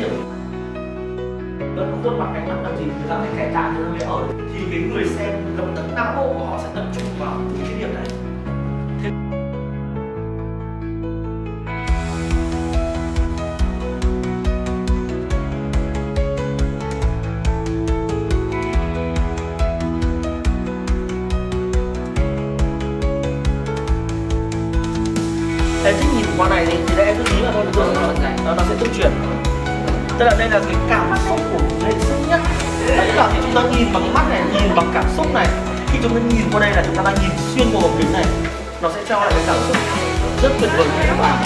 nhiều. Khuôn mặt ánh mắt làm gì người ta phải cải tạo cho nó mới ở, thì cái người xem lập tức não bộ của họ sẽ tập trung vào những cái điểm này. Em thích nhìn qua này thì em cứ nghĩ là thôi nó sẽ tương chuyển. Tức là đây là cái cảm xúc của nghệ sĩ nhá. Tất cả khi chúng ta nhìn bằng mắt này, nhìn bằng cảm xúc này, khi chúng ta nhìn qua đây là chúng ta đang nhìn xuyên qua ống kính này, nó sẽ cho lại cái cảm xúc rất tuyệt vời cho các bạn.